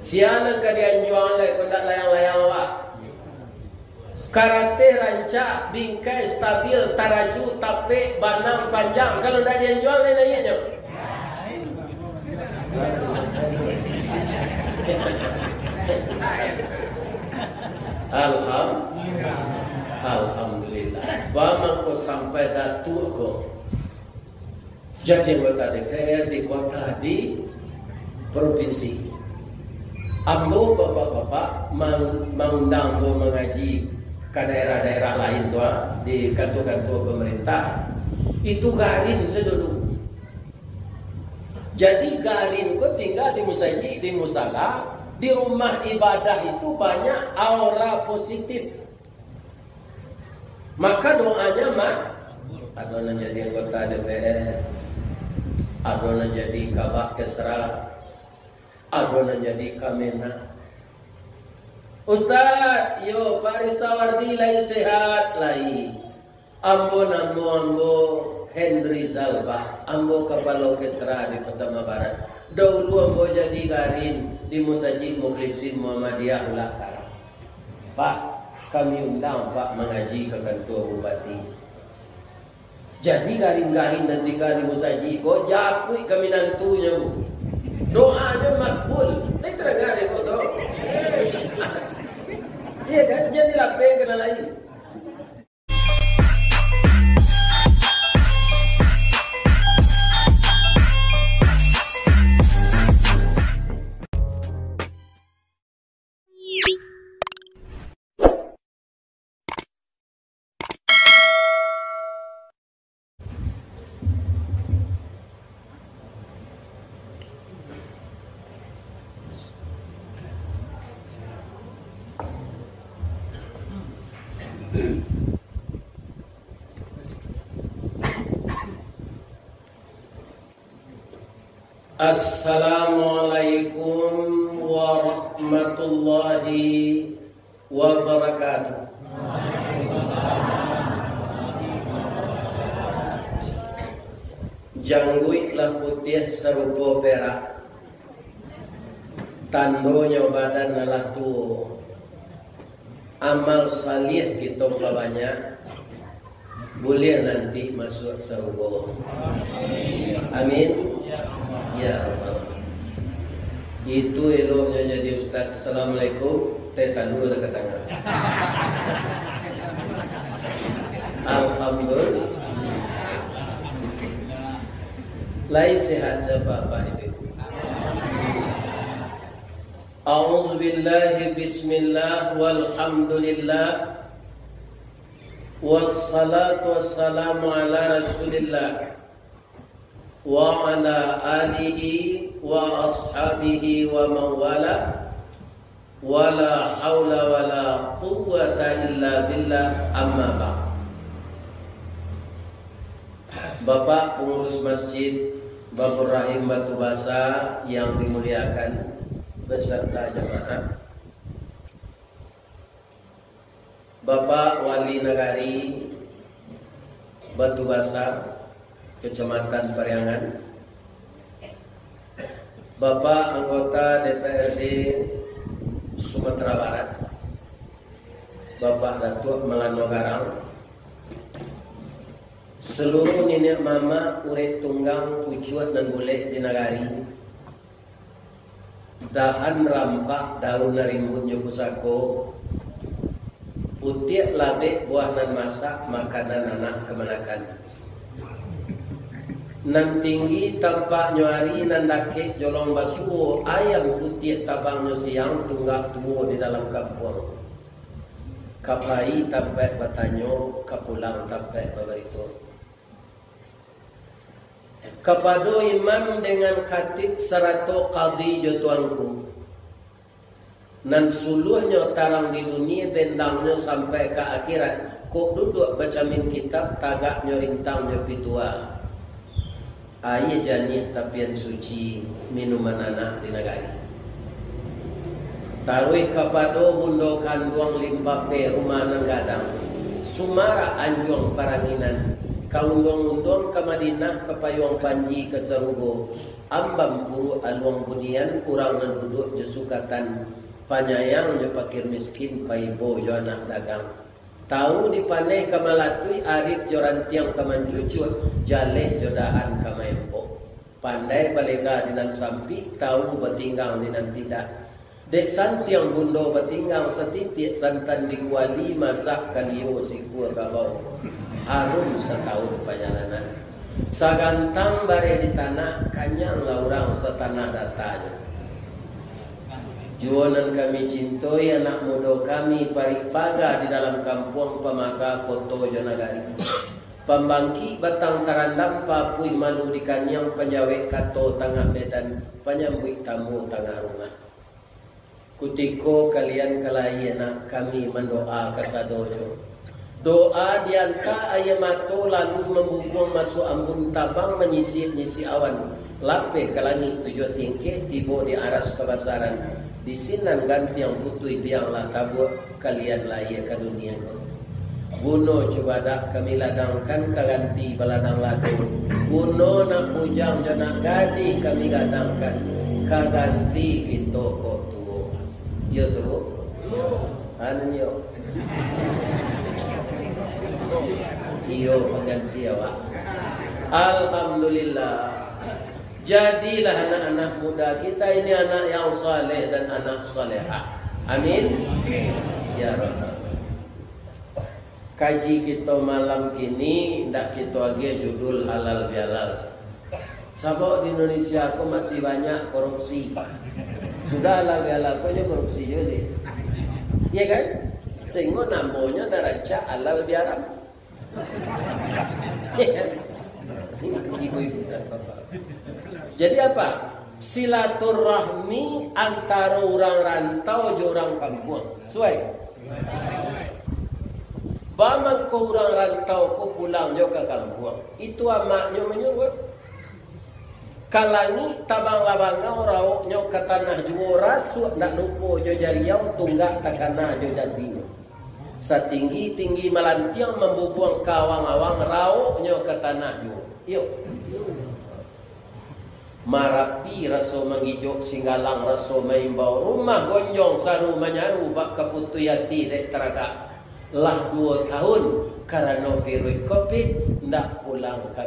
Siana ka dianjuang lai ko tak layang-layang wah. Karate rancak, bingkai stabil, taraju, tape, banang panjang. Kalau tak dianjuang lai nanya. Alhamdulillah. Bama ko sampai datuk ko. Jadi anggota DPR di kota di provinsi. Ambo bapak-bapak mengundang tu mengaji ke daerah-daerah lain tu di kantor-kantor pemerintah. Itu garin sedulu. Jadi garin ko tinggal di masjid, di musala, di rumah ibadah itu banyak aura positif. Maka doanya adona jadi anggota DPR, adona jadi kabak kesra, adona jadi kamena. Ustaz, yo Pak Ristawardi lai sehat lai. Ambo Henry Zalba, ambo kepala kesra di Pasama Barat. Dahulu ambo jadi garin di Musajid Mukhlisin Muhammadiyah Ulakara. Pak, kami undang Pak mengaji ke kantor bupati. Jadi garing-garing nanti di Musajid, kau jakui kami nantunya bu. Doanya makbul. Ini terdengar ya kau doa. Iya kan? Jadi apa yang kena lain? Assalamualaikum warahmatullahi wabarakatuh. Jangguiklah putih serupa perak, tandonya badan adalah tua. Amal salih kita banyak, boleh nanti masuk surga. Amin. Ya Allah. Itu eloknya jadi Ustaz. Assalamualaikum. Teta dulu dekat tangan. Alhamdulillah. Lai sehat Bapak Ibu. A'udzu billahi bismillah walhamdulillah. Wassalatu wassalamu ala Rasulillah wa ala alihi wa ashabihi wa mawala wa la hawla wa la quwwata illa billah, amma ba'd. Bapak pengurus masjid Babur Rahim Batu Basa yang dimuliakan beserta jamaah, Bapak Wali Nagari Batu Basa Kecamatan Pariangan, Bapak anggota DPRD Sumatera Barat, Bapak Datuk Melano Garang, seluruh nenek mama urek tunggang pucuat dan boleh di nagari, dahan rampak daun narimbun pusako, putih labek buah nan masak makanan anak kemenakan. Nan tinggi tampak nyuari nan dake jolong basuh ayam putih tabang siang tunggak tuo di dalam kampung. Kapai tampai batanyo kapulang tampai babarito. Kapado imam dengan khatib sarato qadhi jotuanku. Nan suluhnya tarang di dunia bendangnya sampai ke akhirat. Kok duduk baca min kitab tagak nyorintang nyopi tua. Ayah janih tapian suci minuman anak di negari. Tarui kapado bundo kanduang limpape rumah nan gadang. Sumara anjuang paranginan. Kaundong-undong ke Madinah ke Payung Panji ke Serugo. ambam puru aluang bunian urang nan duduk je sukatan panyayang je pakir miskin paibo jo anak dagang. Tahu dipaneh kamalatui arif joran tiang kamancucut jale jodahan kamaempo. Pandai balega dinan sampi tahu batinggang dinan tidak. Dek santiang bundo batinggang setitik santan dikuali masak kalio sikua kabau. Harum setahun perjalanan. Sagantang bare di tanah kanyang laurang setanah datanya. Jualan kami cintoi anak muda kami paripaga di dalam kampung pemaka koto jonagari. Pembangki batang tarandam papui malu di kanyang penjawek kato tengah medan penyambut tamu tengah rumah. Kutiko kalian kelai anak kami mendoa kasadojo. Doa dianta ayamato lalu membubuang masuk ambun tabang menyisi awan. Lape ke langit tujuh tingkir tibo di aras kebasaran. Di sinan ganti yang putui bianglah tabur kalian lahir ke dunia ko. Buno coba dak kami ladangkan kaganti baladang ladu. Buno nak pujang jonak gadi kami gadangkan kaganti kita kok tu. Yo tu. Anu yo. Iyo pengganti awak. Alhamdulillah. Jadilah anak-anak muda kita ini anak yang saleh dan anak salehah. Amin. Ya Rabb. Kaji kita malam kini ndak kita lagi judul halal bihalal. Sebab di Indonesia aku masih banyak korupsi. Sudah halal bihalal kau je korupsi je. Iya kan? Sehingga namanya neraca halal biharam. Iya kan? Ibu-ibu dan bapak. Jadi apa? Silaturahmi antara orang rantau dan orang kampung. Sesuai? Bama ko orang rantau ko pulang jo ke kampung. Itu amaknya menyuruh. Kalangi tabang labangau rauknya ke tanah juo rasu nak lupa jo jariau tunggak takana jo jadino. Setinggi-tinggi malantiang membubuang kawang-awang rauknya ke tanah juo. Yuk. Marapi raso mangijok singgalang raso maimbau rumah gonjong saru manyaru bak kaputuyati dek teraga lah 2 tahun karena virus covid ndak pulang ke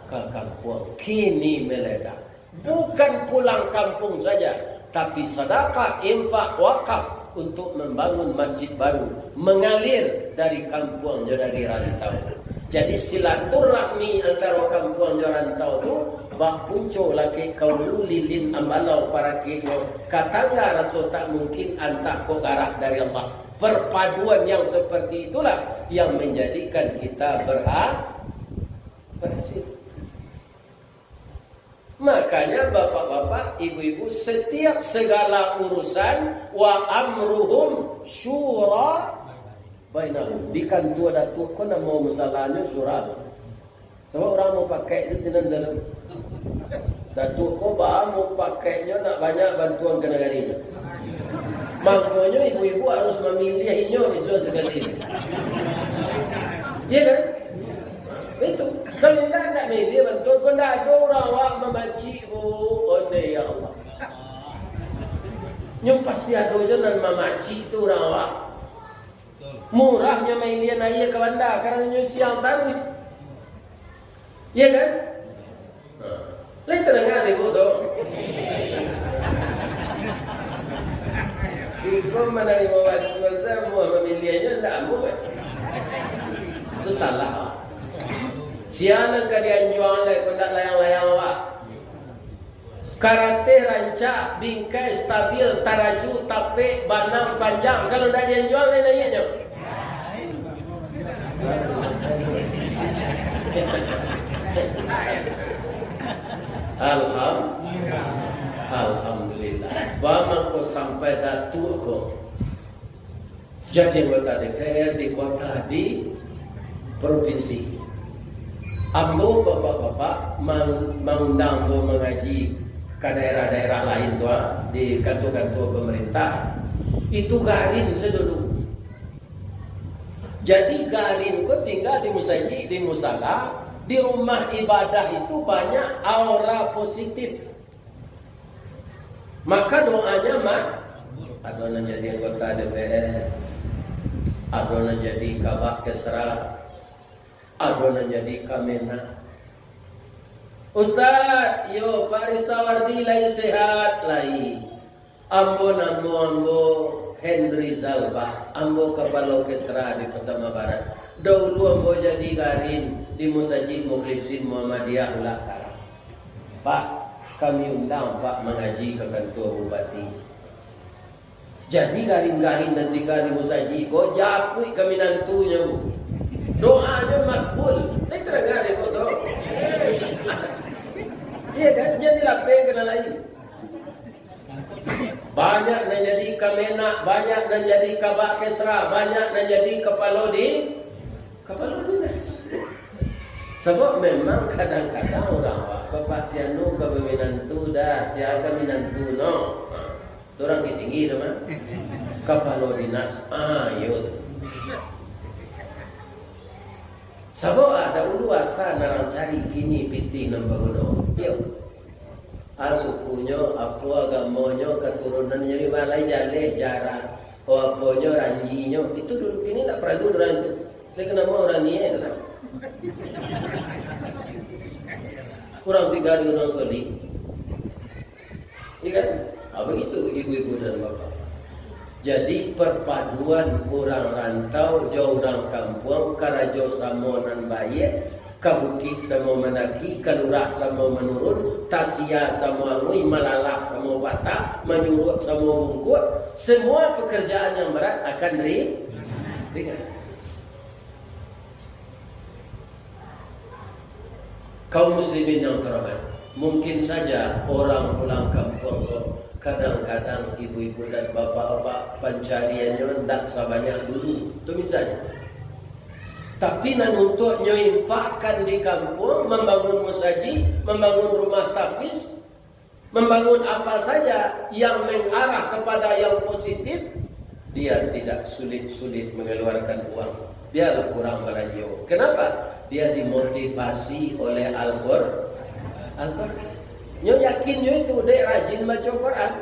kampung kini meledak. Bukan pulang kampung saja tapi sedekah infak wakaf untuk membangun masjid baru mengalir dari kampung dari rantau. Jadi silaturahmi antara kampung dan rantau tu bak punco laki kau lilin ambalau para kinyo katangga raso tak mungkin antak ko garak dari Allah. Perpaduan yang seperti itulah yang menjadikan kita berhasil. Makanya bapak-bapak, ibu-ibu, setiap segala urusan wa amruhum syura bainahum. Di kantor datuk kau nak mau masalahnya syura. Sebab orang mau pakai itu tidak dalam. Datuk kau mau pakainya nak banyak bantuan ke negaranya. Makanya ibu-ibu harus memilihnya besok sekali. Ya kan? Itu. Kalau tidak milih bantuan, kau tidak ada orang awak memaci. Oh ya Allah. Yang pasti ada je nan memaci itu orang awak. Murahnya mailian ayah ke bandar kerana siang taruh. Ya kan? Lain terdengar ibu tu. Ibu menerima bantuan semua memilihnya tidak mau. Itu salah. Siapa kalian jual lagi kau tak layang-layang awak. Karate rancak, bingkai stabil, taraju, tape, banang panjang. Kalau tak dia jual lain ayahnya. Alhamdulillah. Bama ko sampai datuk ko. Jadi anggota DPR di kota di provinsi. Ambo bapak-bapak mengundang bo mengaji ke daerah-daerah lain tu di kantor-kantor pemerintah. Itu garin sedulu. Jadi garin ko tinggal di musajid, di musala, di rumah ibadah itu banyak aura positif. Maka doanya adonan jadi anggota DPR, adonan jadi kabak kesra, adonan jadi kamena. Ustaz, yo Pak Ristawardi lai sehat lai. Ambo Henry Zalba, ambo kepala kesra di Pesama Barat. Dahulu ambo jadi garin di Musajid Mukhlisin Muhammadiyah Ulakara. Pak, kami undang Pak mengaji ke kantor bupati. Jadi garing-garing nanti di Musajid, kau japui kami nantunya bu. Doanya makbul. Ini terangkan kau tahu. Iya kan? Jadi lapeng kena lain. Banyak nak jadi kamena, banyak nak jadi kabak kesra, banyak nak jadi kepala dinas. Sebab memang kadang-kadang orang bapak sianu ke minantu dah, siaga minantu no. Orang tinggi tu mah. Kepala dinas, yo tu. Sebab ada ulu asa narang cari kini piti nambagono. Yo. Sukunya, apa agamonyo, keturunannya di balai jale, jarak, aponyo, ranjinya, itu dulu ini tak perlu orang itu. Tapi kenapa orang ni lah? Kurang 3 di orang solid. Iya kan? Begitu ibu-ibu dan bapak. Jadi perpaduan orang rantau, jauh orang kampung, karajo sama nan baye, kabukit sama menaki, kalurah sama menurun, tasia sama ngui, malalak sama batak, menyurut sama bungkut. Semua pekerjaan yang berat akan ringan. Kaum muslimin yang terhormat, mungkin saja orang pulang kampung kadang-kadang ibu-ibu dan bapak-bapak pencariannya tidak sebanyak dulu. Itu misalnya. Tapi nan untuk infakkan di kampung, membangun masjid, membangun rumah tahfiz, membangun apa saja yang mengarah kepada yang positif, dia tidak sulit-sulit mengeluarkan uang. Dia kurang belanja. Kenapa? Dia dimotivasi oleh Al-Quran. Nyo yakin nyo itu dek rajin baca Quran.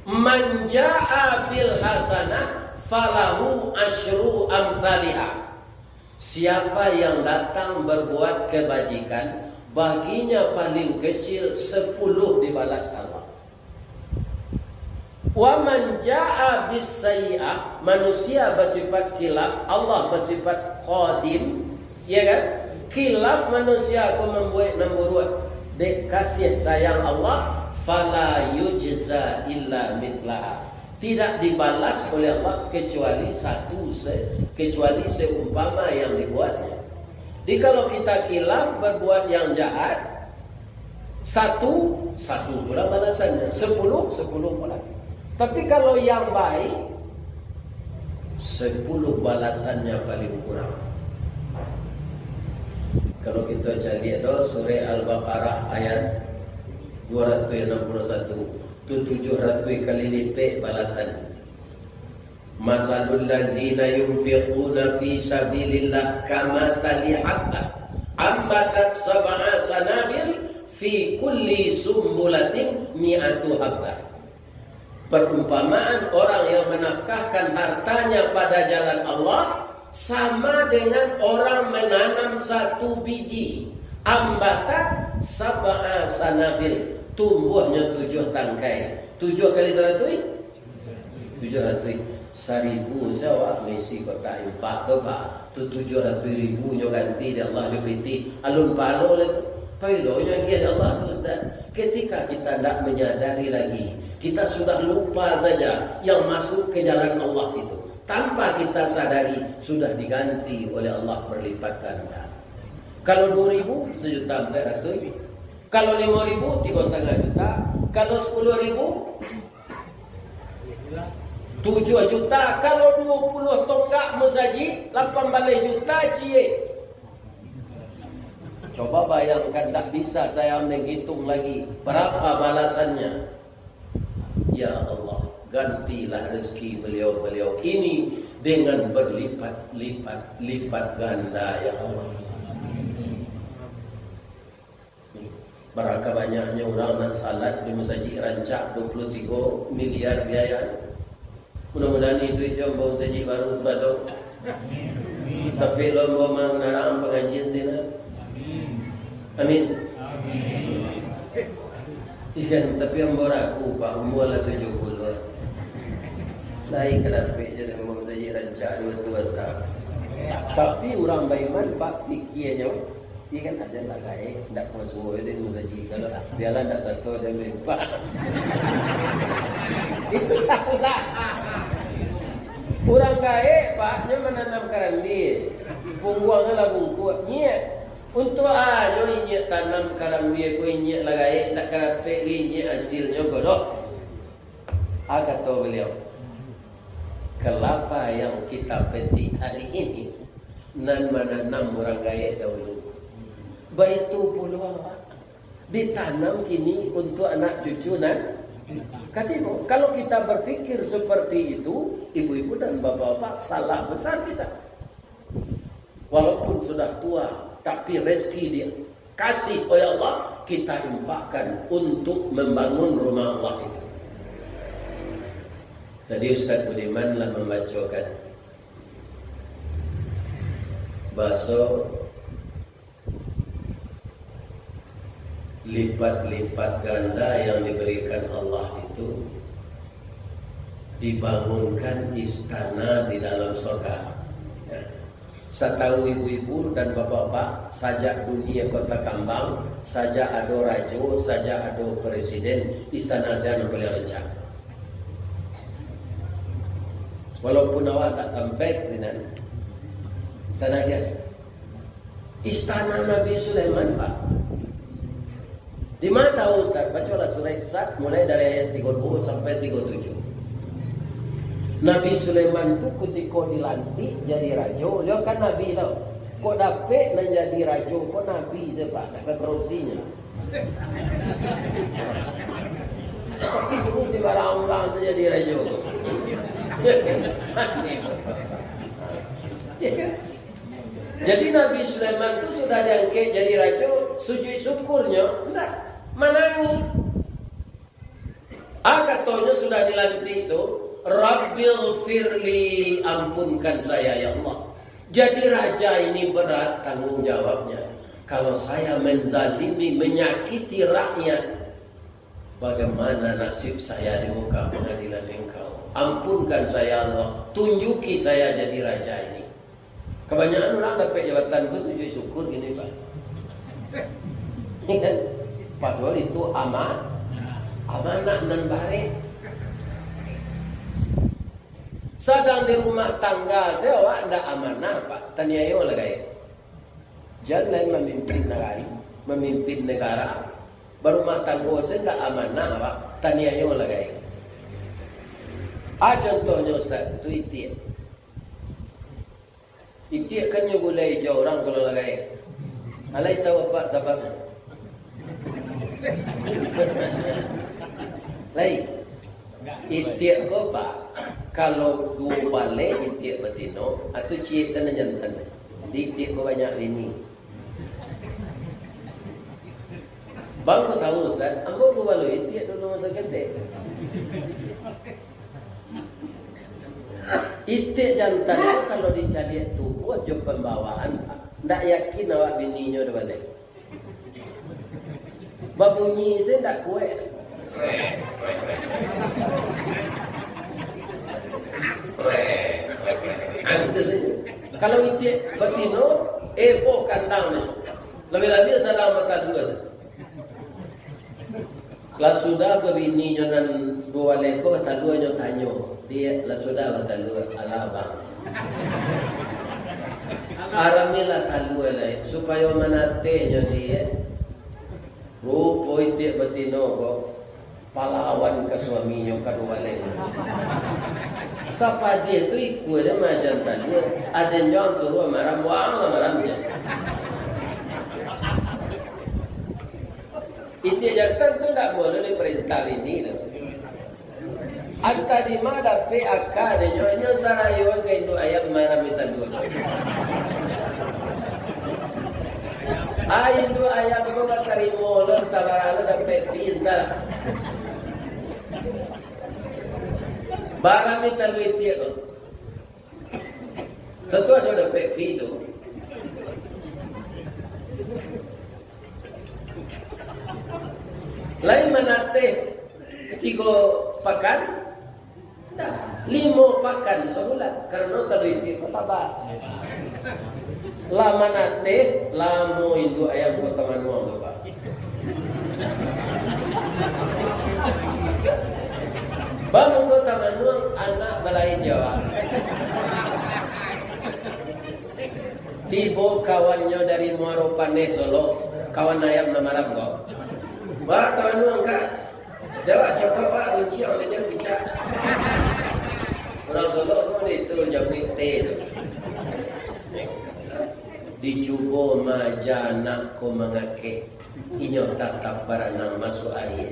Man jaa bil hasanah falahu asyru amthaliha. Siapa yang datang berbuat kebajikan, baginya paling kecil 10 dibalas Allah. Wa man jaa bis sayyi'ah, manusia bersifat khilaf, Allah bersifat qadim, ya kan? Khilaf manusia aku membuat dek kasih sayang Allah, fala yujza illa mithlaha. Tidak dibalas oleh Allah kecuali kecuali seumpama yang dibuatnya. Jadi kalau kita khilaf berbuat yang jahat, satu pula balasannya, 10 pula. Tapi kalau yang baik, 10 balasannya paling kurang. Kalau kita cari surah Al-Baqarah ayat 261, itu 700 kali lipat balasan. Masalul ladzina yunfiquna fi sabilillah kamathali habbatin ambatat sab'a sanabil fi kulli sumbulatin mi'atu habbah. Perumpamaan orang yang menafkahkan hartanya pada jalan Allah sama dengan orang menanam 1 biji. Ambatat sab'a sanabil, tumbuhnya 7 tangkai. 7 kali 100? 700. 1000 sawak mesti kota infak tu pak. Tu 700,000 nyo ganti dia Allah nyo piti. Alun palo le tu. Paidonya dia Allah tu. Ketika kita tidak menyadari lagi, kita sudah lupa saja yang masuk ke jalan Allah itu. Tanpa kita sadari sudah diganti oleh Allah berlipat ganda. Kalau 2.000 1.400.000. Kalau 5.000 3,5 juta. Kalau 10.000 7 juta. Kalau 20 tonggak musajid 18 juta cie. Coba bayangkan, tak bisa saya menghitung lagi berapa balasannya. Ya Allah, gantilah rezeki beliau-beliau ini dengan berlipat-lipat ganda ya Allah. Berapa banyaknya orang nak salat di masjid rancak 23 miliar biaya. Mudah-mudahan ini duit jombo masjid baru baru. Tapi lomba mengarang pengajian sini. Amin. Ikan tapi yang boraku Pak umur lah 70. Lain kenapa je dengan masjid rancak 2 tuasa. Tapi orang beriman Pak fikirnya dia kan ada tak baik, tak masuk dia masjid kalau biarlah tak satu dia mempak. Itu salah. Orang kaya Pak, dia menanam karambil. Pungguangnya lah bungkuk. Nyet. Untuk ayo nyet tanam karambil, kau nyet lah kaya, tak karapek nyet hasilnya godok. Kata beliau, kelapa yang kita petik hari ini, nan menanam orang kaya dahulu. Baitu puluhan ditanam kini untuk anak cucu dan katimu. Kalau kita berfikir seperti itu, ibu-ibu dan bapak-bapak salah besar kita. Walaupun sudah tua, tapi rezeki dia kasih oleh Allah, kita infakkan untuk membangun rumah Allah itu. Tadi Ustaz Budiman lah membacakan bahasa lipat-lipat ganda yang diberikan Allah itu dibangunkan istana di dalam surga. Setahu ibu-ibu dan bapak-bapak, sajak dunia kota Kambang, sajak ada rajo, sajak ada presiden, istana saya yang boleh rencang. Walaupun awak tak sampai dengan sana dia. Istana Nabi Sulaiman Pak. Di mana tahu Ustaz? Bacalah surah Iqsad mulai dari ayat 30 sampai 37. Nabi Sulaiman itu ketika dilantik jadi raja, dia kan Nabi tau. Kok dapet nak jadi raja, kok Nabi je Pak, tak korupsinya. Tapi dulu si barang-barang tu jadi raja. Ya kan? Jadi Nabi Sulaiman itu sudah diangkat jadi raja, sujud syukurnya, enggak, menangi. Katanya sudah dilantik itu, Rabbil firli, ampunkan saya ya Allah. Jadi raja ini berat tanggung jawabnya. Kalau saya menzalimi, menyakiti rakyat, bagaimana nasib saya di muka pengadilan engkau? Ampunkan saya Allah, tunjuki saya jadi raja ini. Kebanyakan orang dapat jabatan itu sujud syukur gini Pak. Ini kan padahal itu amanah nan bare. Sedang di rumah tangga saya awak ndak amanah Pak. Tanya yo lagi. Jangan memimpin negara, memimpin negara. Berumah tangga saya ndak amanah Pak. Tanya yo lagi. Contohnya Ustaz, itu itik. Itik kan nyugulai jauh orang kalau lagi. Alai tahu apa sebabnya? Lain. Itik ko Pak. Kalau dua balik itik betino, atau cik sana jantan. Di itik ko banyak ini. Bang kau tahu Ustaz, ambo ko balu itik dulu masa kete. Itik jantan itu kalau dicari tubuh job pembawaan, tak yakin awak bininya udah balik. Babunyi saya tak kuat. Itu saja. Kalau itik betino, kandangnya. Lebih-lebih salam mata dua. Lah sudah berbini jonan dua leko talua nyo tanyo. Dia lah sudah talua alaba. Aramilah talua lai supaya menate nyo dia. Rupo itik betino ko pahlawan ke suaminya kedua leko. Siapa dia tu ikut dia macam tadi. Ada yang suruh marah muang lah marah je. Itu jantan tu tak boleh diperintah ini lah. Anta di mana PAK de nyo sarayo kay do ayam marami talo. Ay do ayam ko katarimo lo tabaralo da pinta. Barami talo iti ko. Tentu ada fido. Lain manate ketika pakan, nah, 5 pakan sebulan karena kalau itu apa? Lama nate, lamo induk ayam kota manuang bapak. Bangun kota manuang anak balai Jawa. Tibo kawannya dari Muaro Pane Solo, kawan ayam namaram kok. Wah, kawan lu angkat. Jawa coba Pak kunci olehnya bicara. Orang Solo tu itu jam itu. Dicubo majana ko mangake. Inyo tatap baranang masuk air.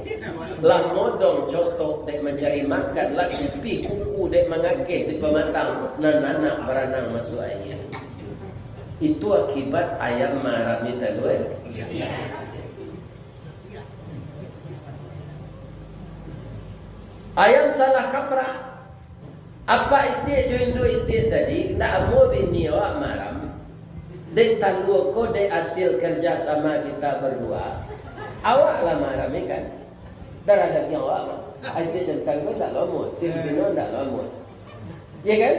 Lah modong cotok dek mencari makan, lah pipi kuku dek mangake di pematang, nanana baranang masuk air. Itu akibat ayam marami talue. Ayam salah kaprah. Apa itu joindo itu tadi? Nak mau bini awak maram. Dek talue ko dek hasil kerja sama kita berdua. Awak lah maram kan? Darah daging awak. Itu tentang ko tak lomot, timbino tak lomot. Ya kan?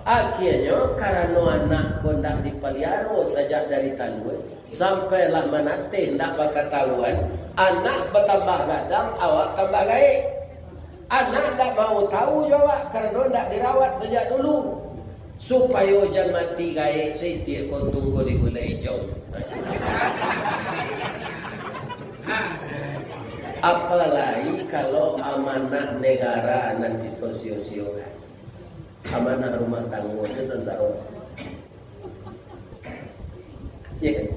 Akhirnya karena anak kondak dipeliaro saja dari talue sampailah manate ndak bakataluan, anak bertambah gadang, awak tambah gaib. Anak ndak mau tahu jawab karena ndak dirawat sejak dulu supaya jangan mati gaib. Setia kau tunggu di gula hijau. Apalagi kalau amanah negara nanti sio-siokan. Amanah rumah tangga itu tentara. Ya kan?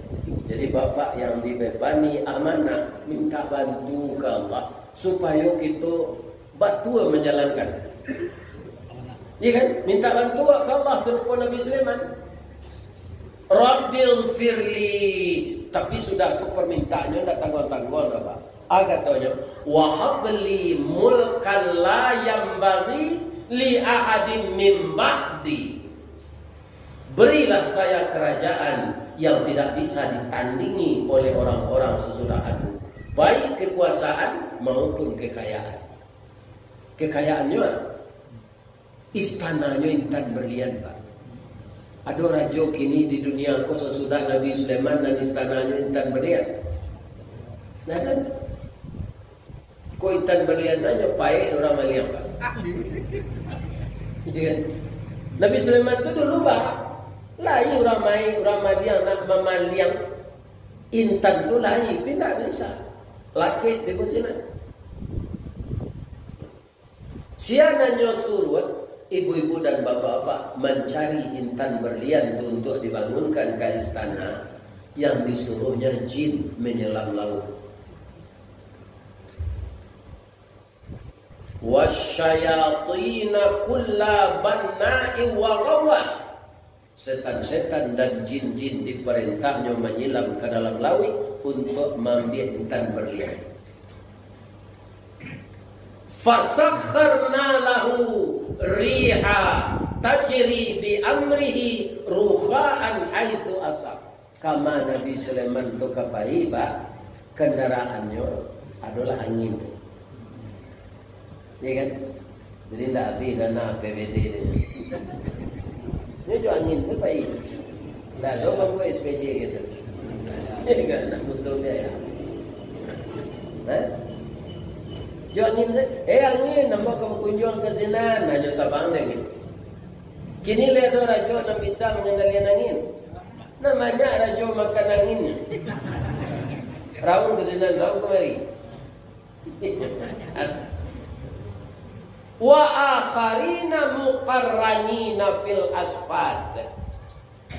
Jadi bapak yang dibebani amanah minta bantu ke Allah supaya kita batu menjalankan. Ya kan? Minta bantu ke Allah serupa Nabi Sulaiman. Rabbil firli. Tapi sudah aku permintaannya tidak tanggung-tanggung apa? Katanya wa habli mulkan la yambaghi li ahadin min ba'di. Berilah saya kerajaan yang tidak bisa ditandingi oleh orang-orang sesudah aku, baik kekuasaan maupun kekayaan. Kekayaannya istananya intan berlian, Pak. Ada raja kini di dunia kau sesudah Nabi Sulaiman dan istananya intan berlian. Nah kan kau intan berlian aja baik orang maliang, Pak. Nabi Sulaiman itu dulu Pak, lai ramai yang nak memaliang intan tu lai, tidak bisa. Laki di sini. Siananya surut ibu-ibu dan bapak-bapak mencari intan berlian itu untuk dibangunkan ke istana yang disuruhnya jin menyelam laut. Wasyayatina kulla banna'i wa ghawwas. Setan-setan dan jin-jin diperintahnya menyelam ke dalam laut untuk mengambil intan berlian. Fasakharna lahu riha tajri bi amrihi ruhaan haitsu asab. Kama Nabi Sulaiman itu kapaiba kendaraannya adalah angin. Ya kan? Jadi tidak habis dana PBT ini. Ini juga angin sebaik. Tidak ada bangku SPJ gitu. Ini kan nak butuh biaya. Juga angin angin nama kamu kunjung ke sini, nanya tabang lagi. Kini lihat ada raja yang bisa mengendalikan angin. Namanya raja makan anginnya. Raung ke sini, raung kemari. Wa akharina muqarranina fil asfat.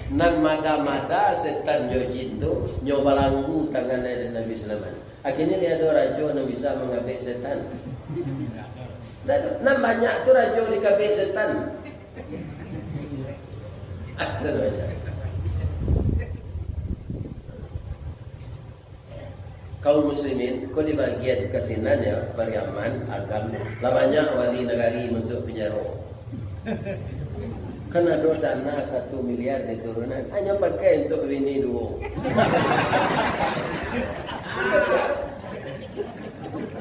Nan mada-mada setan jo jin tu nyoba langgu tangan dari Nabi Sulaiman. Akhirnya dia ada raja yang bisa mengabek setan. Nan banyak tu raja dikabek setan. Ada macam. Kaum muslimin, kau di bagian kasinan ya, beriaman, agam, lah banyak wali negari masuk penjara. Kan ada dana 1 miliar di turunan, hanya pakai untuk bini 2.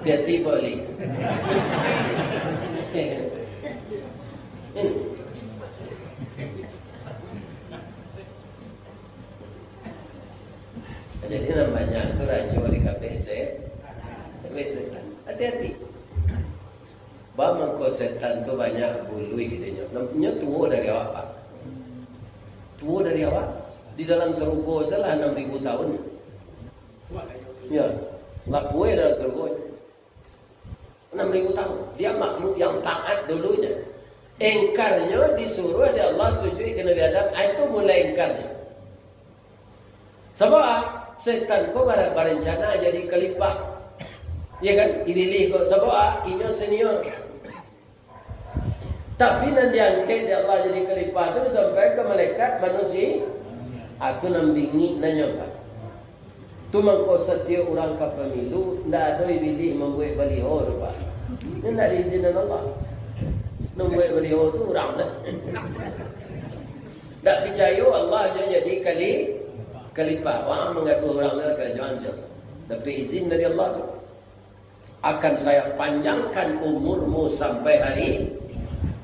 Hati-hati boleh. Jadi namanya tu raja di KPC. Hati-hati. Bamangko setan tu banyak bulu gitu. Namanya tua dari awak pak. Tua dari awak. Di dalam surga salah 6.000 tahun. Ya, lapue dalam surga 6.000 tahun. Dia makhluk yang taat dulunya. Engkarnya disuruh oleh Allah sujud ke Nabi Adam. Itu mulai engkarnya. Sebab setan kau berencana jadi khalifah. Ya kan? Dipilih kau sebab ini senior. Tapi nanti angkat dia Allah jadi khalifah tu sampai ke malaikat manusia. Aku nambingi nanya pak. Tu mangko setiap orang ke pemilu ndak ada dipilih membuat baliho tu pak. Ini ndak diizinkan Allah. Membuat baliho tu orang dah. Tak percaya Allah jadi khalifah. Orang mengaku orang adalah kerajaan je. Tapi izin dari Allah tu. Akan saya panjangkan umurmu sampai hari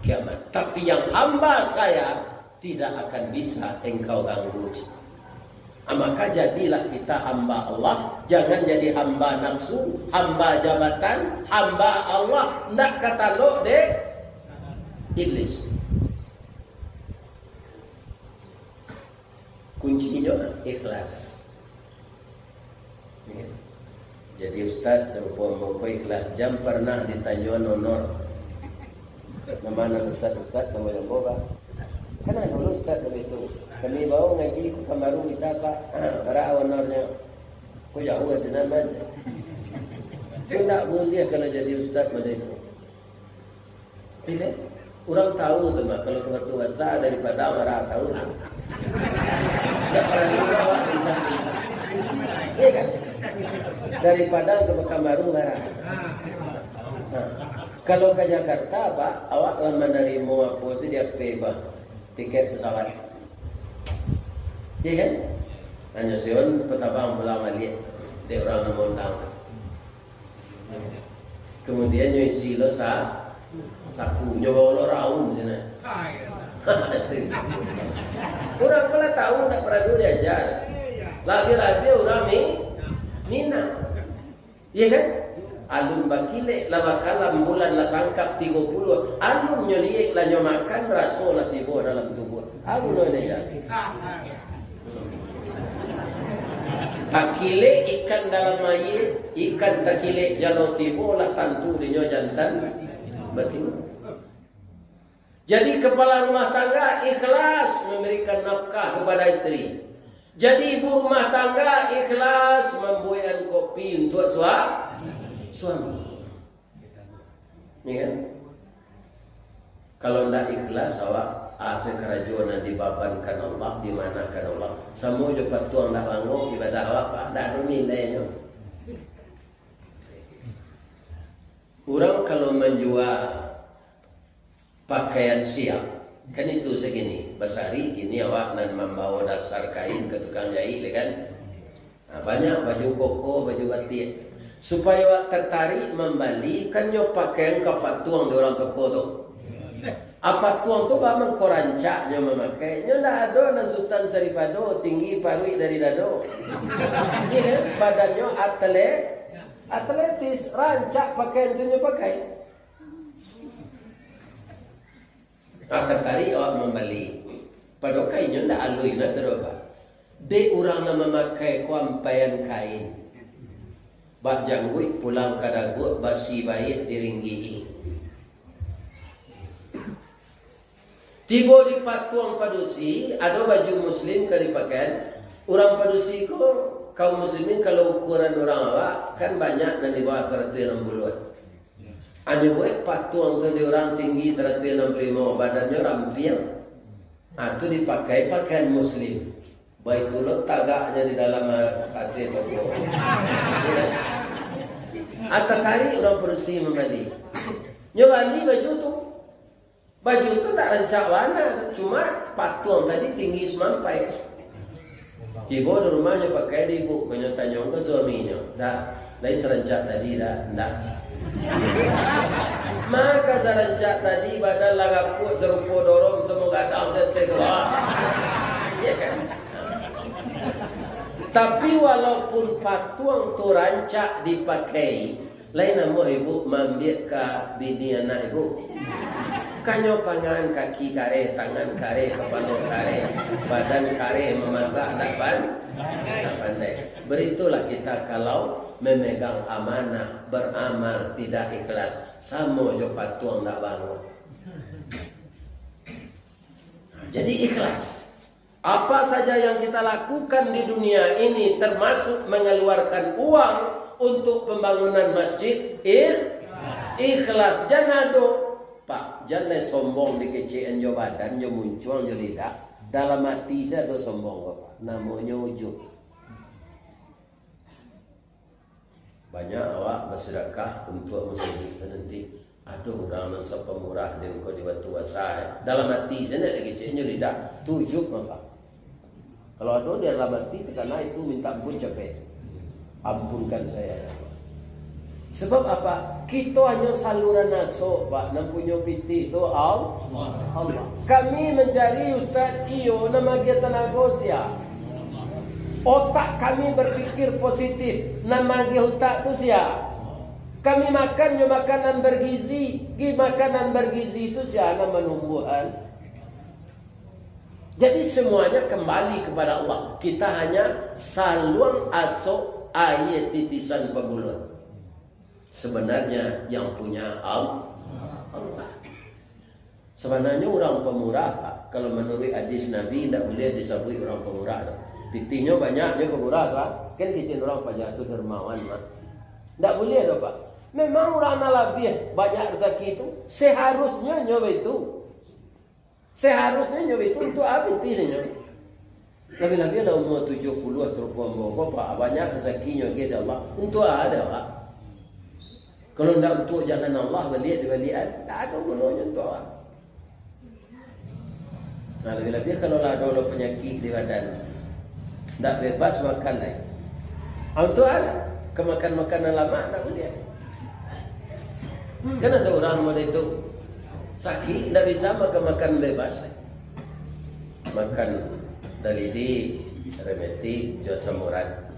kiamat. Tapi yang hamba saya tidak akan bisa engkau ganggu. Maka jadilah kita hamba Allah. Jangan jadi hamba nafsu, hamba jabatan, hamba Allah. Nak katalog deh iblis. Kuncinya ikhlas. Jadi Ustaz serupa ikhlas. Jam pernah ditanya honor. Mana Ustaz sama yang bawa. Karena dulu Ustaz begitu. Kami bawa ngaji ke Kamaru bisa pak. Para honornya. Kau jauh aja namanya. Kau tak boleh kalau jadi Ustaz pada itu. Pilih. Orang tahu tu mah kalau waktu besar daripada marah tahu lah. Tak pernah juga awak tentang ini. Iya kan? Daripada ke Pekanbaru marah. Kalau ke Jakarta, Pak, awak lama dari mau apa sih dia pay tiket pesawat. Iya kan? Hanya sion petabang pulang balik. Dia orang mengundang. Kemudian yang isi lo saku nyoba raun sini. Orang pula tahu tak pernah diajar. Lagi-lagi orang ni Nina. Iya kan? Alun bakile lawakalam bulan la sangkap 30. Alun nyoliek la nyomakan raso la tibo dalam tubuh. Aku no dia. Takile ikan dalam air, ikan takile jalo tibo la tantu dinyo jantan. Betul. Jadi kepala rumah tangga ikhlas memberikan nafkah kepada istri. Jadi ibu rumah tangga ikhlas membuatkan kopi untuk suami. Ya kan? Kalau tidak ikhlas awak asa kerajuan dibabankan Allah, dimanakan Allah. Semua je patuang nak bangun ibadah awak pak, tak ada nilainya. Orang kalau menjual pakaian siap, kan itu segini. Basari kini awak nan membawa dasar kain ke tukang jahit, kan? Nah, banyak baju koko, baju batik. Supaya awak tertarik membeli, kan nyo pakaian kapatuang di orang toko tu. Apa tuang tu memang korancaknya memakai. Nyo ndak ada dan sultan saripado tinggi parui dari dado. Iya kan? Badannya atletis, rancak pakaian tu nyo pakai. Tertarik awak membeli. Pada kainnya ndak alui nak teroba. De orang nak memakai kuampaian kain. Bak janggut pulang kadagut basi baik diringgi. Tiba di patuang padusi, ada baju muslim ke dipakai. Orang padusi ko, kaum muslimin kalau ukuran orang awak, kan banyak dan di bawah 160-an. Hanya buat patuang tu di orang tinggi 165, badannya ramping. Itu dipakai pakaian muslim. Baitullah tagaknya di dalam pasir batu. Atau kali orang padusi membeli. Nyobali baju tu. Baju tu tak rancak warna, cuma patuang tadi tinggi semampai. Ibu di rumahnya pakai di ibu, tanya ke suaminya. Dah, dari serancak tadi dah, enggak. Maka serancak tadi badan lagapuk serupa dorong semoga datang sampai keluar. Ya kan? Tapi walaupun patuang tu rancak dipakai, lain nama ibu mambil ke bini anak ibu. Kanyo pangan kaki kare, tangan kare, kepala kare, badan kare, memasak nak pandai. Beritulah kita kalau memegang amanah, beramal tidak ikhlas, sama jo patuang nak bangun. Jadi ikhlas. Apa saja yang kita lakukan di dunia ini termasuk mengeluarkan uang untuk pembangunan masjid, ikhlas. Jangan Pak, jangan sombong di kecian jo badan, jo muncul, jo lidah. Dalam hati saya do sombong Pak. Namanya ujub. Banyak awak bersedekah untuk muslim nanti. Aduh, orang yang sepemurah dia kau di batu asal. Dalam hati saya nak kecian jo lidah. Tujuh Pak. Kalau ada di dalam hati karena itu minta ampun capek. Ampunkan saya. Sebab apa? Kita hanya saluran nasuk, Pak. Nak punya piti itu Allah. Kami mencari Ustaz Iyo nama dia tenaga sia. Otak kami berpikir positif. Nama dia otak tu sia. Kami makannya makanan bergizi. Makanan bergizi itu sia nama numbuhan. Jadi semuanya kembali kepada Allah. Kita hanya saluang asuk air titisan pemulut. Sebenarnya yang punya Allah. Sebenarnya orang pemurah, Pak. Kalau menurut hadis Nabi tidak boleh disebut orang pemurah. Buktinya banyaknya pemurah, Pak. Kan kecil orang pajak itu dermawan, Pak. Tidak boleh, Pak. Memang orang lebih banyak rezeki itu seharusnya nyoba itu. Seharusnya nyoba itu untuk apa intinya? Lebih-lebih ada umur 70 serupa umur Pak. Banyak rezekinya kita Allah. Untuk ada, Pak. Kalau tidak untuk jalan Allah balik-balikan, tak ada gunanya untuk orang. Nah, lebih-lebih kalau ada penyakit di badan, tak bebas makan lagi. Untuk ada kemakan makanan lama, tak boleh. Kan ada orang model itu sakit, tak bisa makan bebas. Makan dalidi, remeti, josamuran.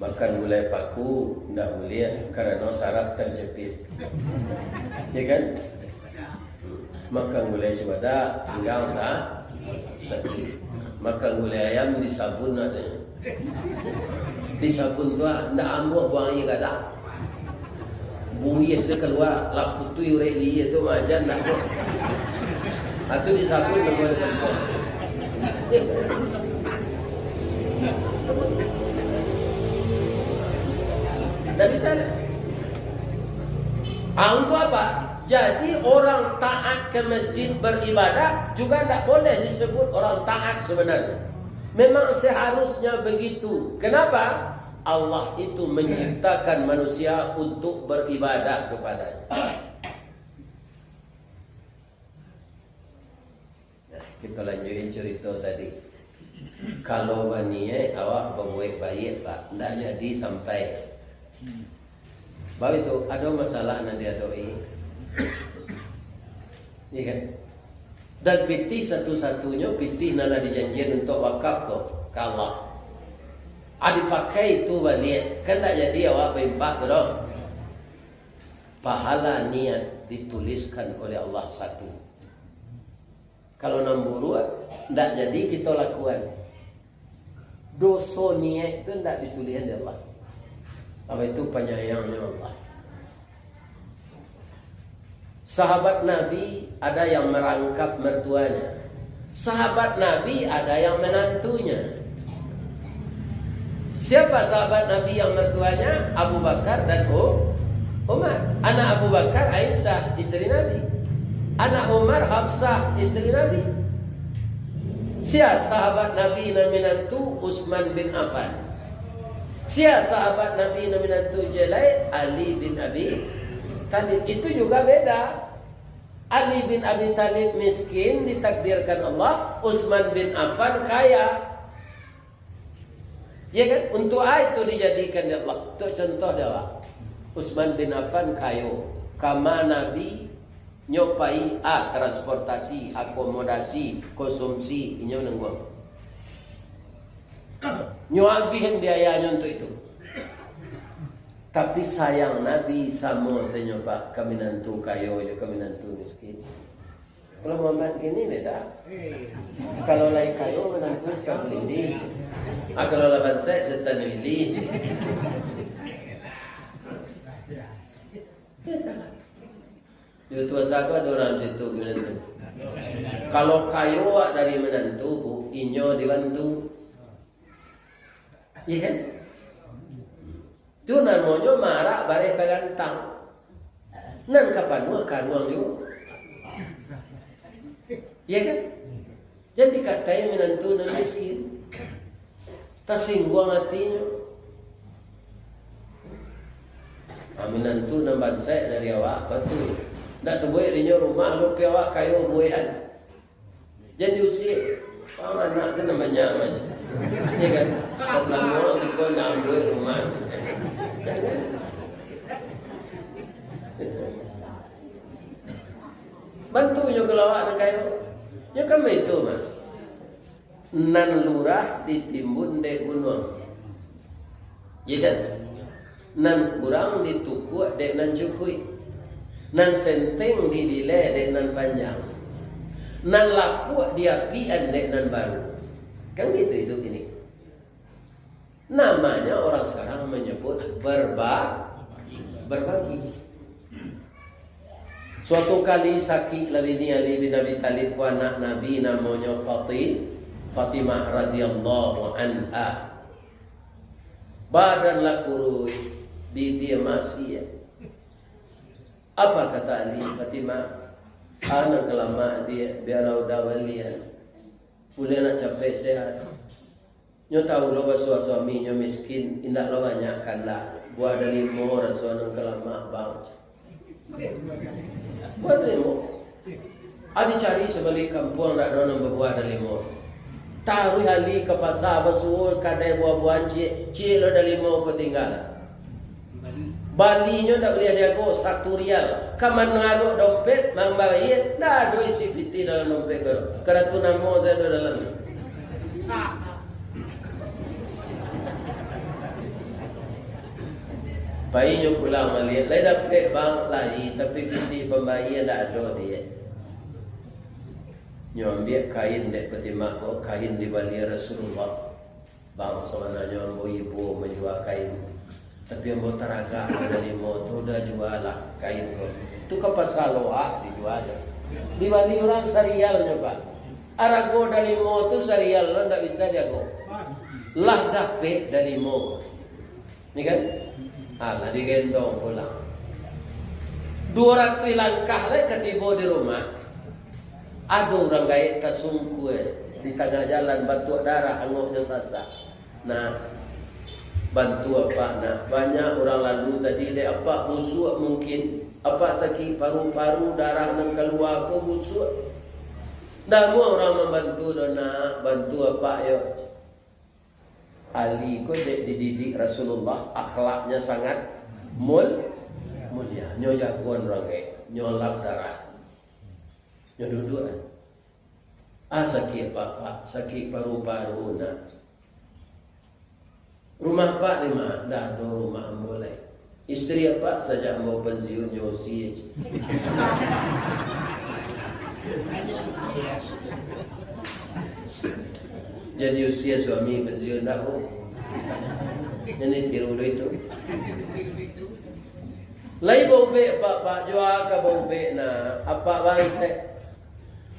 Makan gulai paku tidak boleh karena saraf terjepit. Ya kan? Makan gulai cemada tinggal sakit. Makan gulai ayam disabun ada. Disabun tu tidak ambil buang air kada. Bunyi keluar lapu tu urek dia tu majan nak. Atau disabun dengan buang. Tak bisa. Untuk apa? Jadi orang taat ke masjid beribadah juga tak boleh disebut orang taat sebenarnya. Memang seharusnya begitu. Kenapa? Allah itu menciptakan manusia untuk beribadah kepadanya. Nah, kita lanjutin cerita tadi. Kalau bani awak berbuat baik, Pak, tidak jadi sampai. Bapak itu ada masalah nanti ada ini. Iya kan? Dan piti satu-satunya piti nala dijanjikan untuk wakaf kok kalau dipakai itu balik kan tak jadi awak berimpak tu dong. Pahala niat dituliskan oleh Allah satu. Kalau nombor tak jadi kita lakukan. Dosa niat itu tak dituliskan oleh Allah. Apa itu penyayangnya Allah. Sahabat Nabi ada yang merangkap mertuanya. Sahabat Nabi ada yang menantunya. Siapa sahabat Nabi yang mertuanya? Abu Bakar dan Umar. Anak Abu Bakar Aisyah, istri Nabi. Anak Umar Hafsah, istri Nabi. Siapa sahabat Nabi dan menantu? Utsman bin Affan. Siapa sahabat Nabi dan menantu jelai? Ali bin Abi Talib. Itu juga beda. Ali bin Abi Talib miskin ditakdirkan Allah, Utsman bin Affan kaya. Ya kan? Untuk itu dijadikan ya Allah. Untuk contoh dia, Utsman bin Affan kayo. Kama Nabi nyopai transportasi, akomodasi, konsumsi, inyo nangguang. Nyoagih biayanya untuk itu. Tapi sayang Nabi sama saya nyoba kami nantu kayo, kami nantu miskin. Kalau Muhammad gini beda. Kalau lain kayo menantu sekali ini. Kalau lawan saya setan ini. Itu asal ada orang situ menantu. Kalau kayo dari menantu, bu, inyo dibantu. Iya kan? Itu namanya marah bare kagantang. Nan kapan mu karuang yo? Iya kan? Jadi katanya menantu dan miskin. Tasingguang hatinya. Menantu dan bangsa dari awak betul. Tak tu boleh dinyo rumah lu ke awak kayu buayan. Jadi usia anak sana banyak macam. Ya kan? Pas lama kita nak buat rumah. Jangan. Bantu nyo kalau awak nak kayu. Nyo kan itu mah. Nan lurah ditimbun dek gunung. Ya kan? Nan kurang ditukuk dek nan cukui. Nan senteng didile dek nan panjang. Nan lapuk diapian dek nan baru. Kan gitu hidup ini. Namanya orang sekarang menyebut berbagi. Suatu kali sakit labini Ali bin Abi Talib ku anak Nabi namanya Fatimah radhiyallahu anha. Badan la kurus dia masih ya. Apa kata Ali Fatimah? Anak kelama dia biarlah udah walian. Boleh nak capek sehat. Nyo tahu lo bahwa suaminya miskin, indah lo banyakkan lah. Buat dari mo rasuan kelama bang. Buat dari mo. Adi cari sebalik kampung nak donang berbuat dari mo. Taruh Ali ke pasar basuh kadai buah-buahan cik lo dari mo ketinggalan. Balinya tak boleh dia go 1 rial. Kaman ngaruh dompet, mang bayar, dah ada isi piti dalam dompet kau. Kerana tu nama saya ada dalam. Bayinya pulang melihat, lain dapat bang lagi, tapi piti pembayar tak ada dia. Nyo ambil kain dek peti mak kain di bali Rasulullah. Bang sebenarnya ambo ibu menjual kain. Tapi yang buat teraga dari motor dah jual lah kain kau. Tu ke pasar loak dijual. Di Bali orang serial nyoba. Arago dari motor serial orang tak bisa dia go. Lah dapat dari motor. Ni kan? Lah digendong pulang. 200 langkah lah ketiba di rumah. Ada orang gaib tasungku di tengah jalan batu darah angoknya sasa. Nah, bantu apa nak? Banyak orang lalu tadi dia apa busuk mungkin, apa sakit paru-paru darah nang keluar ko busuk. Dah orang membantu dona, bantu apa yo? Ali ko dididik Rasulullah, akhlaknya sangat mulia. Nyo jagoan orang gaib, nyo lap darah. Nyo duduk. Sakit apa? Sakit paru-paru nak. Rumah Pak di mana? Dah ada rumah boleh. Isteri apa saja mau pensiun Yosi. Jadi usia suami pensiun dah. Ini tiru itu. Lai bau be pak jual ke bau be na apa bangsa.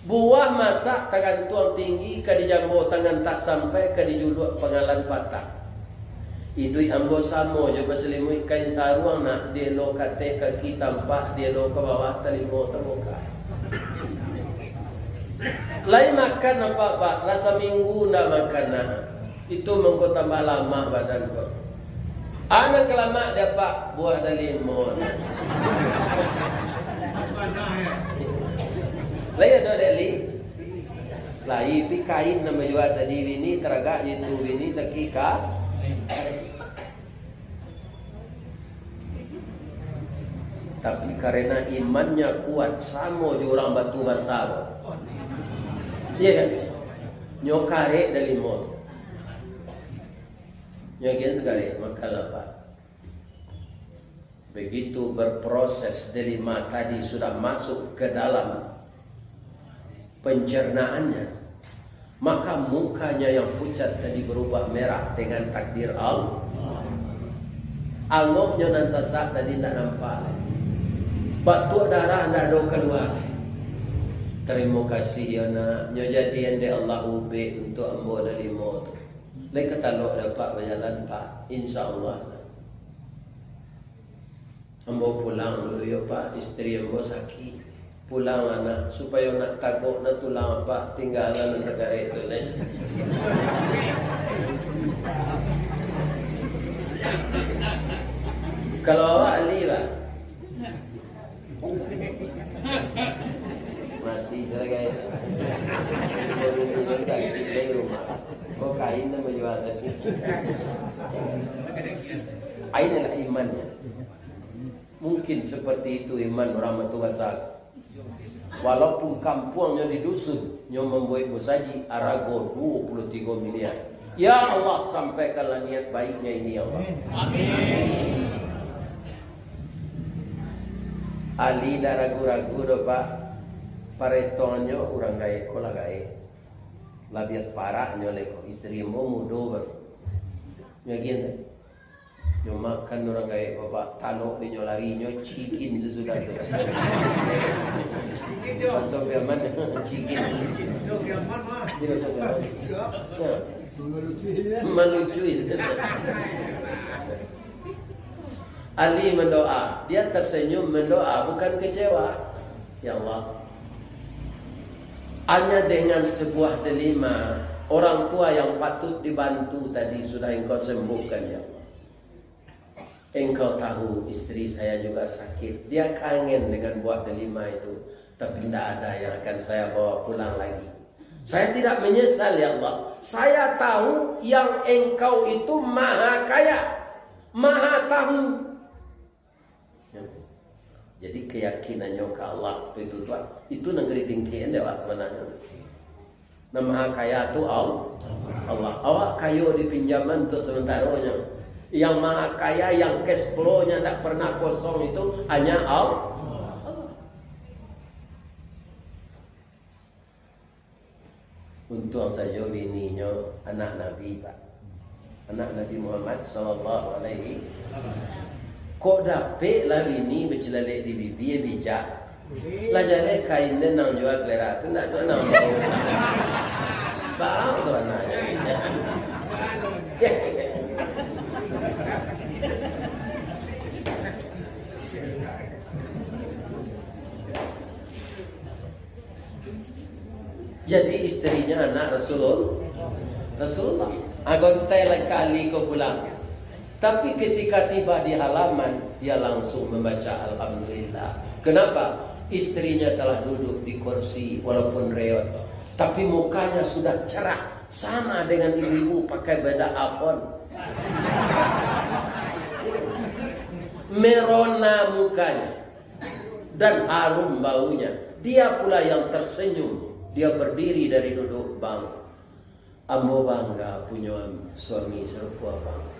Buah masak tangan tuang tinggi ke di jambu tangan tak sampai ke di juluk pengalan patah. Idui ambo samo je berselimut kain sarung nak dia lo kate kaki tampak dia lo ke bawah telingo terbuka. Lai makan apa pak rasa minggu nak makan nah. Itu mengko tambah lama badan kau. Anak kelama dapat buah dari limon. Lai ada deli. Lai pi kain nama jual tadi bini teragak itu bini sakika. Tapi karena imannya kuat sama je orang batu basah. Iya kan? Nyokare dari limon. Nyokin sekali makan apa? Begitu berproses delima tadi sudah masuk ke dalam pencernaannya, maka mukanya yang pucat tadi berubah merah dengan takdir Allah. Angoknya nan sasak tadi tak nampak. Batuk darah nak ada keluar. Terima kasih ya nak. Nyo jadi ande Allah ube untuk ambo dari maut. Lai kata lo dapat berjalan pak, insya-Allah. Ambo pulang dulu ya pak, istri ambo sakit. Pulang anak supaya nak takut nak tulang apa tinggalan segala itu lah. Kalau awak ali pak mati jaga. Kau kain nama jual tadi. Ain adalah imannya. Mungkin seperti itu iman orang batu basah. Walaupun kampungnya di dusun, yang membuat bosaji arago 23 miliar. Ya Allah, sampaikanlah niat baiknya ini ya Allah. Amin. Ali dah ragu-ragu do pak. Paretonnya orang gaya kola gaya. Labiat parah nyoleko istri mo mudo ber. Nyagian deh. Nyo makan orang gaya bapak talok di nyolari nyo cikin sesudah tu. Masuk biaman cikin. Dia macam melucu. Ali mendoa, dia tersenyum mendoa bukan kecewa. Ya Allah, hanya dengan sebuah delima orang tua yang patut dibantu tadi sudah engkau sembuhkan ya Allah. Engkau tahu istri saya juga sakit. Dia kangen dengan buah delima itu. Tapi tidak ada yang akan saya bawa pulang lagi. Saya tidak menyesal ya Allah. Saya tahu yang engkau itu maha kaya. Maha tahu. Jadi keyakinannya ke Allah itu Tuhan. Itu negeri tinggi lewat mana? Nah maha kaya itu Allah. Awak kayu di pinjaman untuk sementaranya. Yang maha kaya, yang cash flow-nya tidak pernah kosong itu hanya Allah. Untung saja bininya anak Nabi Pak. Anak Nabi Muhammad sallallahu alaihi. Kok dapet lah bini bercelalek di bibi ya bijak. Lah jale kainnya nang jual kelera tu nak jual nang bau. Bau tu anaknya. Jadi istrinya anak Rasulullah. Agar kita kali kau pulang. Tapi ketika tiba di halaman, dia langsung membaca Alhamdulillah. Kenapa? Istrinya telah duduk di kursi walaupun reot. Tapi mukanya sudah cerah. Sama dengan ibu-ibu pakai beda afon. Merona mukanya. Dan harum baunya. Dia pula yang tersenyum. Dia berdiri dari duduk bang. Ambo bangga punya suami serupa bang.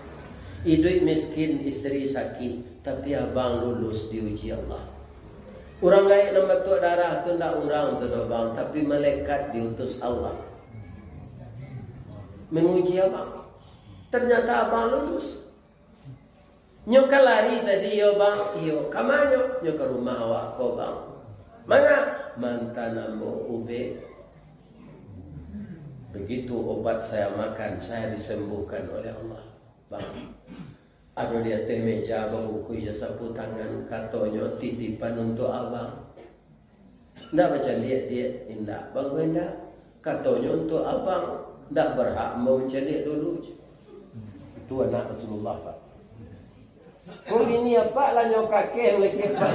Hidup miskin, istri sakit, tapi abang lulus diuji Allah. Orang lain yang batuk darah tu tidak orang tu bang, tapi malaikat diutus Allah menguji abang. Ternyata abang lulus. Nyo kalari tadi yo bang, iyo kamanyo nyo ke rumah awak ko bang. Mana mantan ambo ube. Begitu obat saya makan, saya disembuhkan oleh Allah. Bang, ada dia teh meja buku sapu tangan katonyo titipan untuk abang. Ndak baca dia indah. Bang indah katonyo untuk abang. Ndak berhak mau jadi dulu. Itu anak Rasulullah Pak. Kok ini apa lah nyok kakek lagi Pak.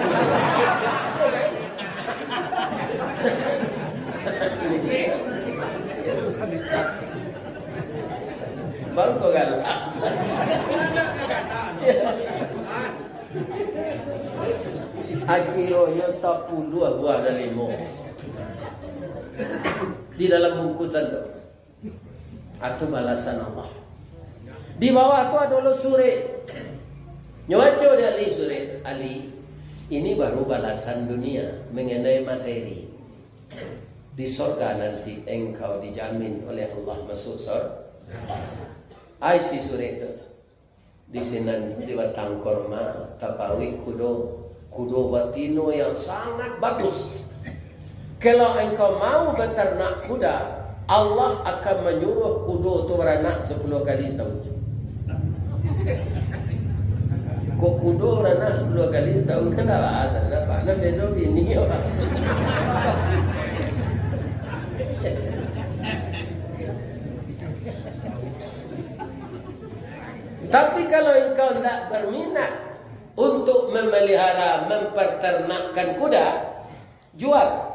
Bang kok galak. Akhirnya 10 buah dari 5 di dalam bungkusan itu. Atau balasan Allah. Di bawah itu ada suri. Nyawaco dia Ali suri. Ali, ini baru balasan dunia mengenai materi. Di surga nanti engkau dijamin oleh Allah masuk surga. Ai si suri itu. Di sini di batang korma tapawi kudo batino yang sangat bagus. Kalau engkau mau beternak kuda, Allah akan menyuruh kudo itu beranak 10 kali setahun. Kok kudo beranak 10 kali setahun kan ada apa? Nah besok ini orang. Tapi kalau engkau tidak berminat untuk memelihara, memperternakkan kuda, jual.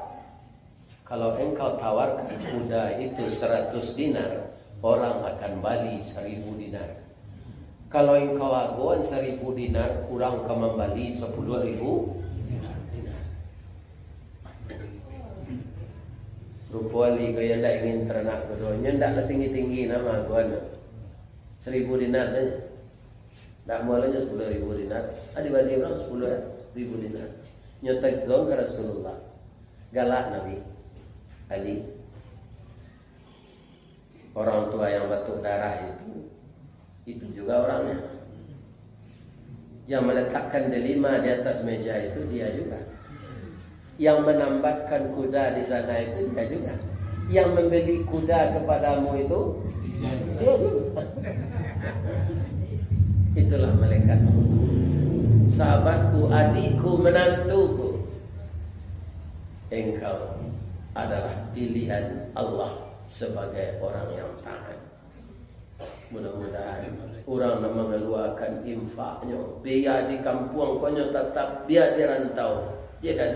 Kalau engkau tawarkan kuda itu 100 dinar, orang akan bali 1000 dinar. Kalau engkau aguan 1000 dinar, orang akan membali 10.000 dinar. Rupali kaya tidak ingin ternak keduanya, tidaklah tinggi-tinggi nama aguan. 1000 dinar saja. Tak mulanya 10.000 dinar. Ada balik orang 10.000 dinar. Nyotek zong ke Rasulullah. Galak Nabi Ali. Orang tua yang batuk darah itu juga orangnya. Yang meletakkan delima di atas meja itu dia juga. Yang menambatkan kuda di sana itu dia juga. Yang membeli kuda kepadamu itu dia juga. Itulah malaikat. Sahabatku, adikku, menantuku, engkau adalah pilihan Allah sebagai orang yang taat. Mudah-mudahan orang yang mengeluarkan infaknya, biar di kampung konya tetap, biar di rantau, ya kan?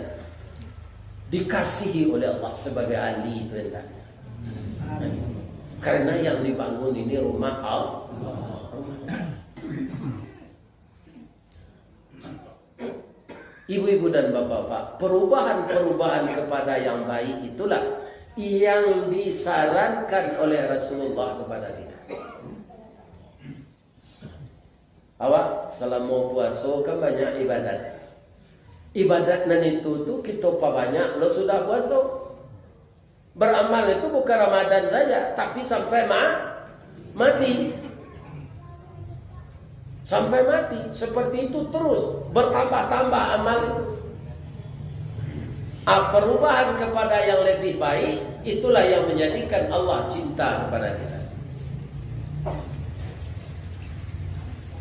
Dikasihi oleh Allah sebagai ahli itu entah. Karena yang dibangun ini rumah Allah. Ibu-ibu dan bapak-bapak, perubahan-perubahan kepada yang baik itulah yang disarankan oleh Rasulullah kepada kita. Awak selama puasa kan banyak ibadat. Ibadat nan itu tuh kita banyak lo sudah puasa. Beramal itu bukan Ramadan saja, tapi sampai mati. Sampai mati, seperti itu terus bertambah-tambah amal itu. Perubahan kepada yang lebih baik, itulah yang menjadikan Allah cinta kepada kita.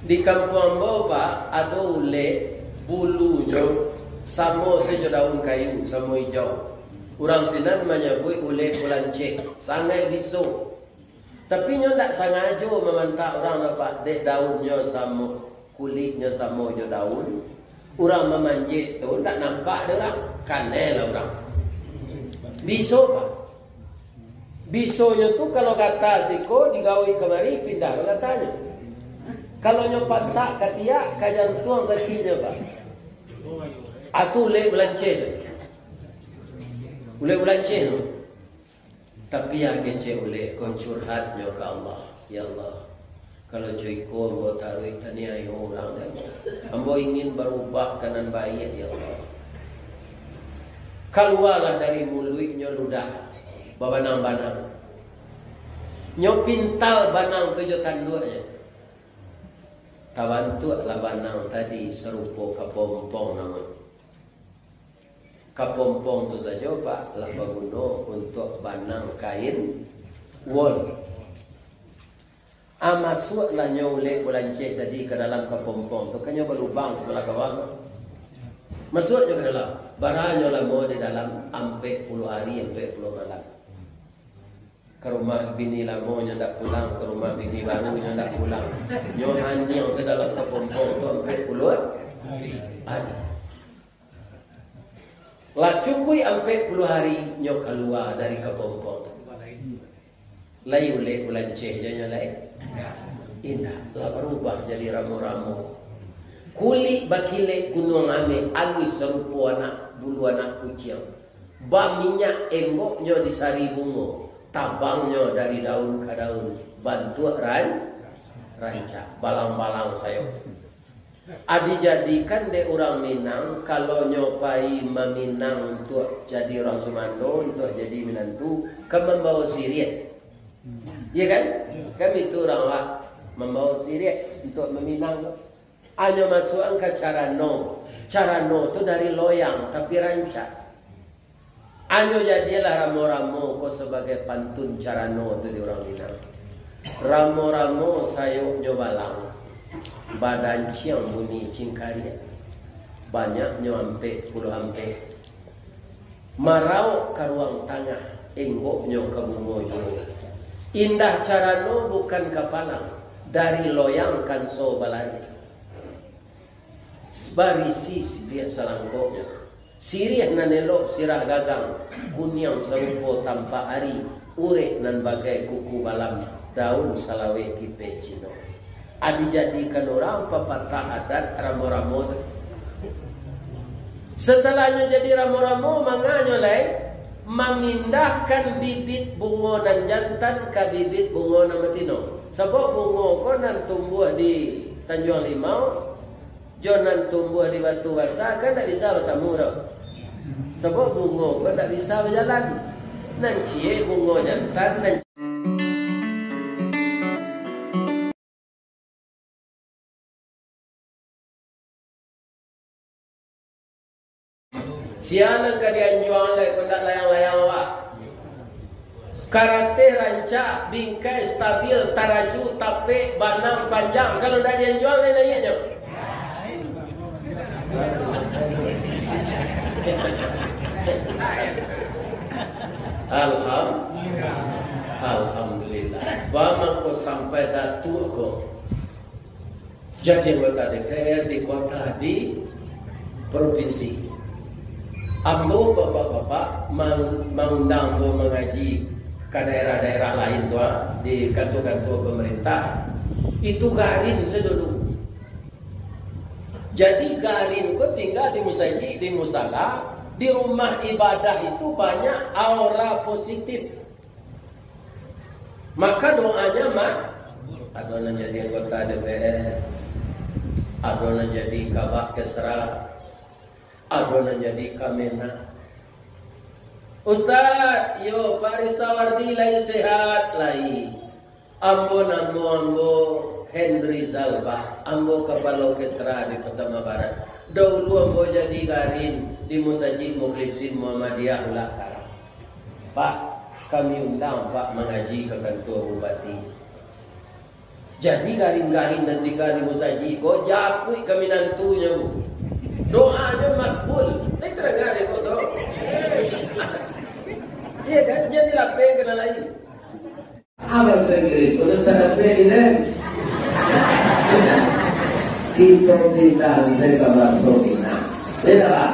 Di kampung Boba ada ule bulunya sama saja daun kayu, sama hijau. Orang sini menyebut ule kulancik, sangat bisu. Tapi nyo tak sengaja memantak orang dapat dek daunnya sama kulitnya sama je daun. Orang memanjit tu tak nampak dia orang. Kanel orang. Biso pak. Bisonya tu kalau kata siko digawi kemari pindah katanya. Kalau nyo pantak katiak kajan tuang kakinya pak. Atu ule belanceh tu. Ule belanceh tu. Tapi yang kece oleh kau curhatnya ke Allah. Ya Allah, kalau joiko ambo taruh tania yang orang dan ambo ingin berubah kanan baik ya Allah. Keluarlah dari mulutnya ludah babanang-banang. Nyo pintal banang 7 tanduknya. Tabantu lah banang tadi serupa kapompong namun. Kapompong tu saja Pak lah berguna untuk banang kain wol. Masuklah nyolek belancik tadi ke dalam kapompong tu, kanya berlubang sebelah kawan. Masuknya ke dalam. Barangnya lah mau di dalam 40 hari 40 malam. Ke rumah bini lama yang tak pulang, ke rumah bini baru yang tak pulang. Nyo hanyang sedalam kapompong tu 40 hari. Lah cukui 40 hari nyo keluar dari kapompong tu. Layu le belanceh nya lain. Indah lah berubah jadi ramu-ramu. Kulit bakile gunung ame alwi serupa anak bulu anak kucing. Ba minyak emboknya disari bunga. Tabangnya dari daun ke daun, bantu rancak, balang-balang sayur. Adi jadikan de orang Minang, kalau nyopai meminang untuk jadi orang Sumando, untuk jadi Minantu, kan membawa siriat. Iya kan? Kami itu orang lah membawa siriat untuk meminang. Hanya masuk ke carano. Carano itu dari loyang, tapi rancak. Anyo jadilah ramo-ramo ko sebagai pantun carano itu di orang Minang. Ramo-ramo sayuk nyobalang. Badan ciang bunyi cingkarya. Banyak nyampe puluh ampe. Marau karuang tengah. Enggoknya ke bungoyo. Indah carano bukan kapalang. Dari loyang kan so balanya. Barisi dia salangkoknya. Sirih nanelok sirah gagang, kunyang serupo tanpa ari, urek nan bagai kuku balam, daun salawe kipe cino. Adi jadikan orang pepatah adat ramo-ramo. Setelahnya jadi ramo-ramo, manganya lain memindahkan bibit bunga nan jantan ke bibit bunga nan betina. Sebab bunga ko nan tumbuh di Tanjung Limau, jonan tumbuh di Batu Basah kan tak bisa bertemu dah. Sebab bunga kan tak bisa berjalan. Nan cie bunga jantan nan siana ka dianjuang lai ko tak layang-layang awak. Karate rancak, bingkai stabil, taraju, tape, banang panjang. Kalau tak dianjuang lai nanya. Alhamdulillah. Bama ko sampai datuk ko. Jadi anggota DPR di kota di provinsi. Ambo bapak-bapak mengundang mengaji ke daerah-daerah lain tua di kantor-kantor pemerintah. Itu garin sedulu. Jadi garin ko tinggal di musajid, di musala, di rumah ibadah itu banyak aura positif. Maka doanya adonan jadi anggota DPR, adonan jadi kabak kesra, adonan jadi kamena. Ustaz, yo Pak Ristawardi lain sehat lain. Ambo Henry Zalba, ambo kepala kesra di Pesama Barat. Dahulu ambo jadi garin di Musajid Mukhlisin Muhammadiyah Ulakara. Pak, kami undang Pak mengaji ke kantor bupati. Jadi garin-garin nanti di Musajid, kau jakui kami nantunya bu. Doanya makbul. Ini terangkan ya kau tahu. Iya kan, jadi lapeng kena lain. Apa Inggris? Udah tak ini. Kita tidak bisa kabar kita. Tidak.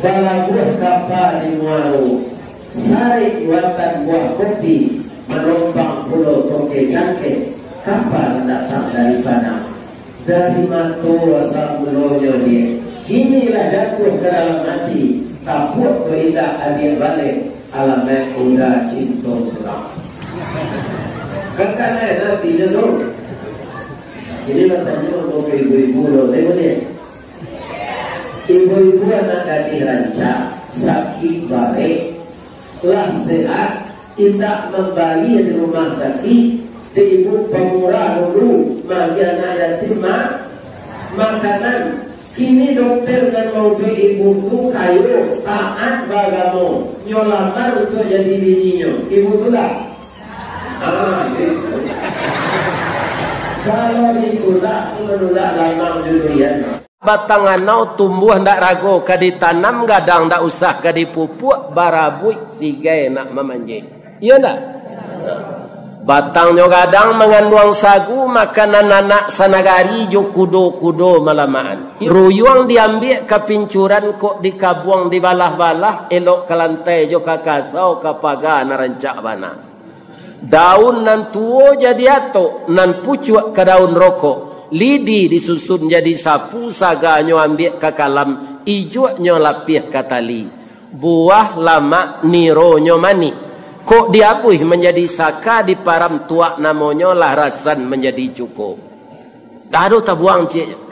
Dalam buah kapal di Muaro, sari watan buah kopi, menumpang pulau Toke Cangke, kapal datang dari Padang, dari Manto asal mulanya dia. Inilah jatuh ke dalam hati, kaput keindah adik balik, alamat udah cinta surang. Kakaknya nanti dulu. Ini katanya untuk ibu-ibu loh, boleh. Ibu-ibu anak dari rancak, sakit baik, lah sehat, tidak membali di rumah sakit, Di ibu pemurah dulu bagi anak yatim makanan. Kini dokter dan mau be ibu tu kayu taat bagamu nyolamar untuk jadi bininya. Ibu tu dah. Kalau itulah menolak lamang durian. Batangan nau tumbuh ndak rago ka ditanam gadang ndak usah ka dipupuk barabui sigai nak memanjing. Iya ndak? Batangnya gadang mengandung sagu makanan anak sanagari jo kudo-kudo malamaan. Ruyuang diambil ke pincuran kok dikabuang di balah-balah elok ke lantai jo kakasau ke pagar narancak bana. Daun nan tuo jadi ato nan pucuk ke daun rokok. Lidi disusun jadi sapu saganyo ambil ke kalam ijo-nyo lapih ke tali. Buah lama nironyo mani. Kok diapuih menjadi saka di param tuak namanya lah rasan menjadi cukup. Dah ada tak buang cik.